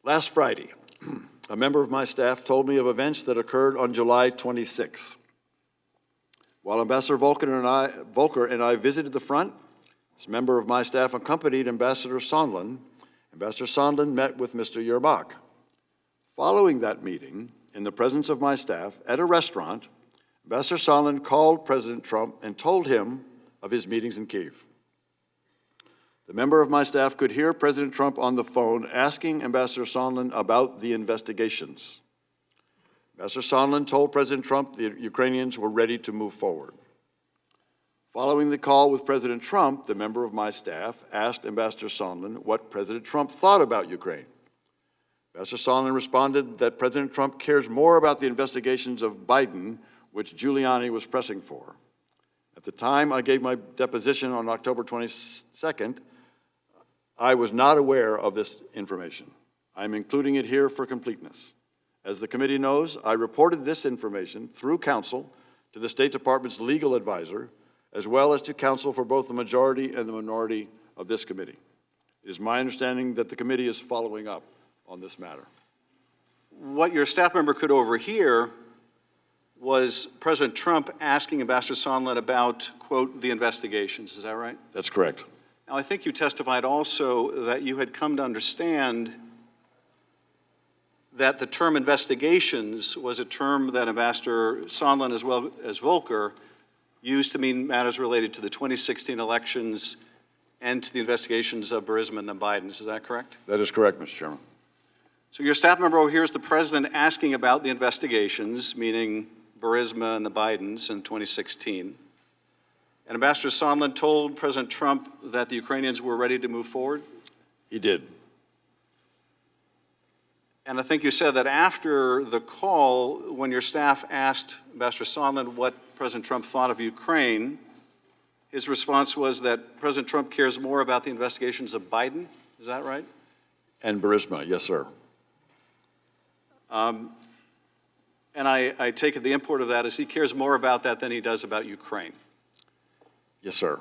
Last Friday, a member of my staff told me of events that occurred on July 26th. While Ambassador Volker and I visited the front, this member of my staff accompanied Ambassador Sondland. Ambassador Sondland met with Mr. Yermak. Following that meeting, in the presence of my staff, at a restaurant, Ambassador Sondland called President Trump and told him of his meetings in Kyiv. The member of my staff could hear President Trump on the phone asking Ambassador Sondland about the investigations. Ambassador Sondland told President Trump the Ukrainians were ready to move forward. Following the call with President Trump, the member of my staff asked Ambassador Sondland what President Trump thought about Ukraine. Ambassador Sondland responded that President Trump cares more about the investigations of Biden, which Giuliani was pressing for. At the time I gave my deposition on October 22nd, I was not aware of this information. I'm including it here for completeness. As the committee knows, I reported this information through counsel to the State Department's legal advisor, as well as to counsel for both the majority and the minority of this committee. It is my understanding that the committee is following up on this matter. What your staff member could overhear was President Trump asking Ambassador Sondland about, quote, the investigations. Is that right? That's correct. Now, I think you testified also that you had come to understand that the term investigations was a term that Ambassador Sondland, as well as Volker, used to mean matters related to the 2016 elections and to the investigations of Burisma and the Bidens. Is that correct? That is correct, Mr. Chairman. So your staff member overhears the president asking about the investigations, meaning Burisma and the Bidens in 2016. And Ambassador Sondland told President Trump that the Ukrainians were ready to move forward? He did. And I think you said that after the call, when your staff asked Ambassador Sondland what President Trump thought of Ukraine, his response was that President Trump cares more about the investigations of Biden. Is that right? And Burisma, yes, sir. And I take it the import of that is he cares more about that than he does about Ukraine. Yes, sir.